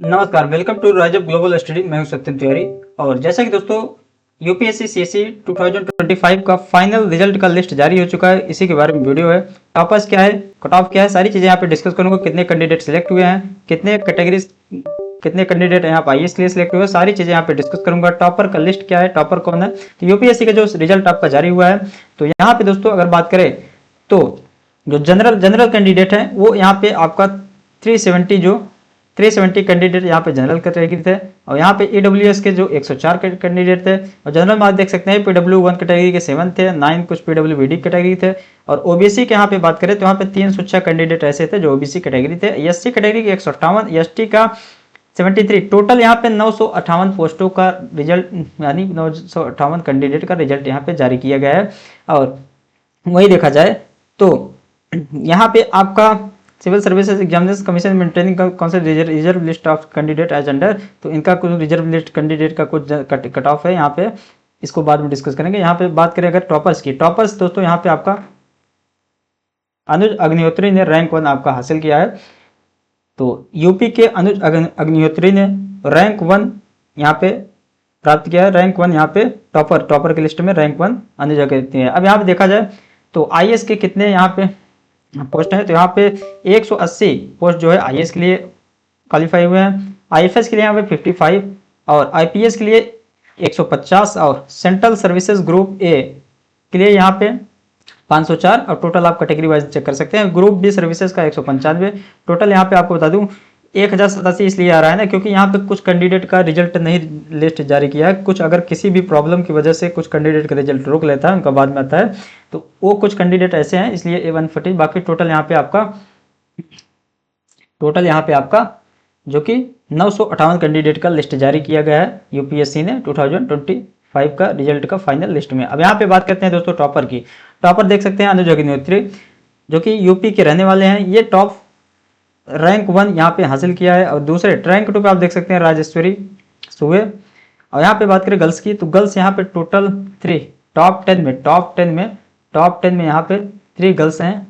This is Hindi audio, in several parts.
नमस्कार, welcome to rise up global study. मैं हूं सत्यम तिवारी। और जैसा कि दोस्तों यूपीएससी सीएससी 2025 का फाइनल रिजल्ट का लिस्ट जारी हो चुका है, इसी के बारे में वीडियो है। टॉपर्स क्या है, कट ऑफ क्या है, सारी चीज़ें यहाँ पे डिस्कस करूंगा। कितने कैंडिडेट सिलेक्ट हुए हैं, कितने कैटेगरीज, कितने कैंडिडेट यहाँ पे आईएएस के लिए सिलेक्ट हुए, सारी चीज़ें यहाँ पे डिस्कस करूंगा। टॉपर का लिस्ट क्या है, टॉपर कौन है, तो यूपीएससी का जो रिजल्ट आपका जारी हुआ है, तो यहाँ पे दोस्तों अगर बात करें तो जो जनरल कैंडिडेट है वो यहाँ पे आपका 370 कैंडिडेट यहाँ पे जनरल कैटेगरी थे। और यहाँ पे ईडब्ल्यूएस के जो 104 कैंडिडेट थे, और जनरल मार्क्स देख सकते हैं पीडब्ल्यू1 कैटेगरी के 7 थे, 9 कुछ पीडब्ल्यूबीडी कैटेगरी थे। और ओबीसी के यहाँ पे बात करें तो यहाँ पे 306 कैंडिडेट ऐसे थे जो ओबीसी कैटेगरी थे। एससी कैटेगरी के 158, एसटी का 73। टोटल यहाँ पे 958 पोस्टों का रिजल्ट, यानी 958 कैंडिडेट का रिजल्ट यहाँ पे जारी किया गया है। और वही देखा जाए तो यहाँ पे आपका civil services examination commission maintaining council reserve list of candidate as under, तो इनका कुछ रिजर्व लिस्ट कैंडिडेट का कुछ कट ऑफ है यहाँ पे, इसको बाद में डिस्कस करेंगे। यहाँ पे बात करें अगर टॉपर्स की, टॉपर्स दोस्तों यहाँ पे आपका अनुज अग्निहोत्री ने रैंक 1 आपका हासिल किया है। तो यूपी के अनुज अग्निहोत्री ने रैंक 1 यहाँ पे प्राप्त किया है। रैंक 1 यहाँ पे टॉपर की लिस्ट में रैंक 1 अनुज अग्निहोत्री है। अब यहाँ पे देखा जाए तो आईएएस के कितने यहाँ पे पोस्ट है, तो यहाँ पे 180 पोस्ट जो है आईएएस के लिए क्वालिफाई हुए हैं। आईएफएस के लिए यहाँ पे 55 और आईपीएस के लिए 150 और सेंट्रल सर्विसेज ग्रुप ए के लिए यहाँ पे 504। और टोटल आप कैटेगरी वाइज चेक कर सकते हैं। ग्रुप बी सर्विसेज का 195। टोटल यहाँ पे आपको बता दूं 1087 इसलिए आ रहा है ना, क्योंकि यहाँ पे कुछ कैंडिडेट का रिजल्ट नहीं लिस्ट जारी किया है। कुछ अगर किसी भी प्रॉब्लम की वजह से कुछ कैंडिडेट का रिजल्ट रोक लेता है, उनका बाद में आता है, तो वो कुछ कैंडिडेट ऐसे हैं, इसलिए A140। बाकी टोटल यहाँ पे आपका जो कि 958 कैंडिडेट का लिस्ट जारी किया गया है यूपीएससी ने 2025 का रिजल्ट का फाइनल लिस्ट में। अब यहाँ पे बात करते हैं दोस्तों टॉपर की। टॉपर देख सकते हैं अनुज अग्निहोत्री, जो कि यूपी के रहने वाले हैं। ये टॉप रैंक 1 यहाँ पे हासिल किया है। और दूसरे रैंक 2 पे आप देख सकते हैं राजेश्वरी सुबे। और यहाँ पे बात करें गर्ल्स की, तो गर्ल्स यहाँ पे टोटल 3 टॉप 10 में यहाँ पे 3 गर्ल्स हैं,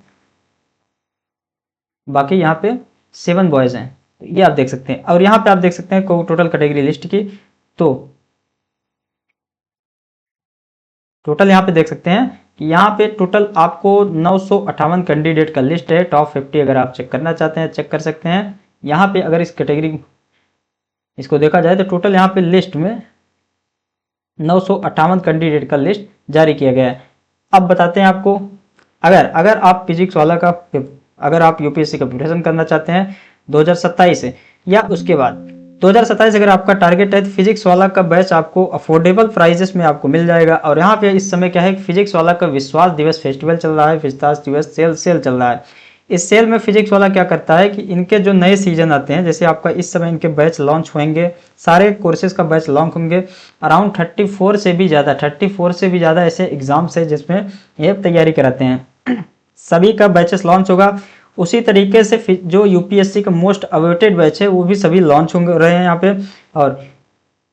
बाकी यहाँ पे 7 बॉयज हैं। तो ये आप देख सकते हैं। और यहाँ पे आप देख सकते हैं टोटल कैटेगरी लिस्ट की, तो टोटल यहाँ पे देख सकते हैं कि यहाँ पे टोटल आपको 958 कैंडिडेट का लिस्ट है। टॉप 50 अगर आप चेक करना चाहते हैं चेक कर सकते हैं। यहाँ पे अगर इस कैटेगरी इसको देखा जाए तो टोटल यहाँ पे लिस्ट में 958 कैंडिडेट का लिस्ट जारी किया गया है। अब बताते हैं आपको, अगर आप फिजिक्स वाला का, अगर आप यूपीएससी का प्रिपरेशन करना चाहते हैं 2027 से या उसके बाद 2027 अगर आपका टारगेट है, तो फिजिक्स वाला का बैच आपको अफोर्डेबल प्राइजेस में आपको मिल जाएगा। और यहाँ पे इस समय क्या है, फिजिक्स वाला का विश्वास दिवस फेस्टिवल चल रहा है, विश्वास दिवस सेल चल रहा है। इस सेल में फिजिक्स वाला क्या करता है कि इनके जो नए सीजन आते हैं, जैसे आपका इस समय इनके बैच लॉन्च होंगे, सारे कोर्सेज का बैच लॉन्च होंगे। अराउंड 34 से भी ज़्यादा ऐसे एग्जाम्स है जिसमें ये तैयारी कराते हैं। सभी का बैचेस लॉन्च होगा। उसी तरीके से जो यूपीएससी का मोस्ट अवेटेड बैच है वो भी सभी लॉन्च होंगे रहे हैं यहाँ पे। और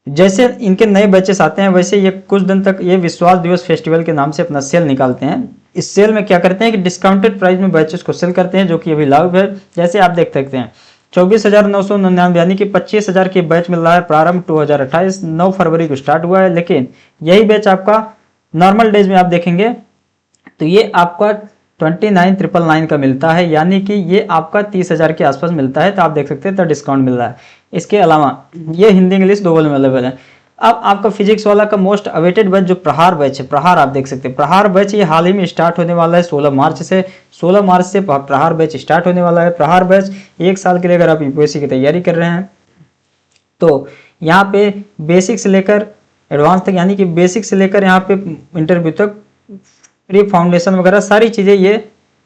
जैसे इनके नए बैचेस आते हैं, वैसे ये कुछ दिन तक ये विश्वास दिवस फेस्टिवल के नाम से अपना सेल निकालते हैं। इस सेल में क्या करते हैं कि डिस्काउंटेड प्राइस में बैचेस को सेल करते हैं, जो कि अभी लाइव है। जैसे आप देख सकते हैं 24,999 यानी कि 25,000 की बैच मिल रहा है। प्रारंभ 2028 9 फरवरी को स्टार्ट हुआ है। लेकिन यही बैच आपका नॉर्मल डेज में आप देखेंगे तो ये आपका 29,999 का मिलता है, यानी कि ये आपका 30,000 के आसपास मिलता है। तो आप देख सकते हैं तो डिस्काउंट मिल रहा है। इसके अलावा ये हिंदी इंग्लिश दोनों में अवेलेबल है। अब आपका फिजिक्स वाला का मोस्ट अवेटेड बैच जो प्रहार बैच है, प्रहार आप देख सकते हैं, प्रहार बैच ये हाल ही में स्टार्ट होने वाला है 16 मार्च से। 16 मार्च से प्रहार बैच स्टार्ट होने वाला है। प्रहार बैच 1 साल के लिए अगर आप यूपीएससी की तैयारी कर रहे हैं तो यहाँ पे बेसिक से लेकर एडवांस तक, यानी कि बेसिक से लेकर यहाँ पे इंटरव्यू तक प्री फाउंडेशन वगैरह सारी चीज़ें ये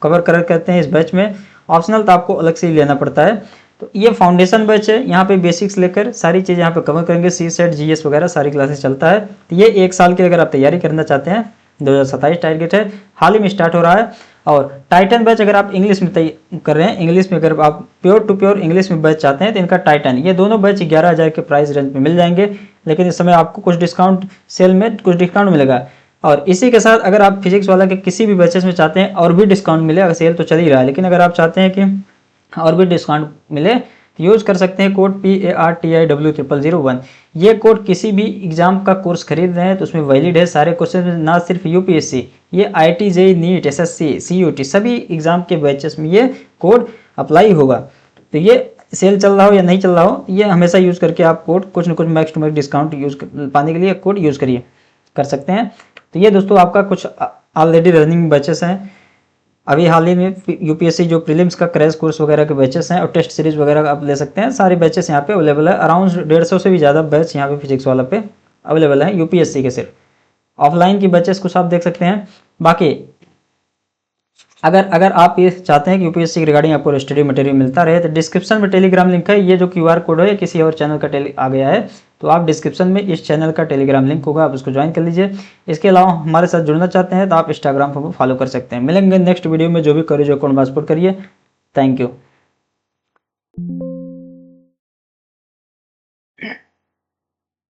कवर करते हैं इस बैच में। ऑप्शनल तो आपको अलग से ही लेना पड़ता है। तो ये फाउंडेशन बैच है, यहाँ पे बेसिक्स लेकर सारी चीज़ें यहाँ पे कवर करेंगे। सी सेट जीएस वगैरह सारी क्लासेस चलता है। तो ये 1 साल की अगर आप तैयारी करना चाहते हैं 2027 टारगेट है, हाल ही में स्टार्ट हो रहा है। और टाइटन बैच अगर आप इंग्लिश में कर रहे हैं, इंग्लिश में अगर आप प्योर टू प्योर इंग्लिश में बैच चाहते हैं तो इनका टाइटन, ये दोनों बैच 11,000 के प्राइस रेंज में मिल जाएंगे। लेकिन इस समय आपको कुछ डिस्काउंट सेल में कुछ डिस्काउंट मिलेगा। और इसी के साथ अगर आप फिजिक्स वाला के किसी भी बैचेस में चाहते हैं और भी डिस्काउंट मिले, अगर सेल तो चल ही रहा है, लेकिन अगर आप चाहते हैं कि और भी डिस्काउंट मिले यूज कर सकते हैं कोड PARTIW0001। ये कोड किसी भी एग्जाम का कोर्स खरीद रहे हैं तो उसमें वैलिड है। सारे क्वेश्चन ना सिर्फ यूपीएससी, ये IIT JEE NEET SSC CUT सभी एग्जाम के बैचेस में ये कोड अप्लाई होगा। तो ये सेल चल रहा हो या नहीं चल रहा हो, ये हमेशा यूज करके आप कोड कुछ न कुछ max to max discount use पाने के लिए कोड यूज करिए, कर सकते हैं। तो ये दोस्तों आपका कुछ ऑलरेडी रनिंग बैचेस हैं। अभी हाल ही में यूपीएससी जो प्रीलिम्स का क्रैश कोर्स वगैरह के बैचेस हैं और टेस्ट सीरीज वगैरह आप ले सकते हैं। सारे बैचेस यहाँ पे अवेलेबल है। अराउंड 150 से भी ज़्यादा बैच यहाँ पे फिजिक्स वाला पे अवेलेबल है यूपीएससी के। सिर्फ ऑफलाइन की बैचेस कुछ आप देख सकते हैं। बाकी अगर आप ये चाहते हैं कि यूपीएससी के रिगार्डिंग आपको स्टडी मटेरियल मिलता रहे तो डिस्क्रिप्शन में टेलीग्राम लिंक है। ये जो QR कोड है किसी और चैनल का आ गया है, तो आप डिस्क्रिप्शन में इस चैनल का टेलीग्राम लिंक होगा, आप उसको ज्वाइन कर लीजिए। इसके अलावा हमारे साथ जुड़ना चाहते हैं तो आप इंस्टाग्राम पर फॉलो कर सकते हैं। मिलेंगे नेक्स्ट वीडियो में। जो भी करिए जो अकाउंट पासपोर्ट करिए। Thank you.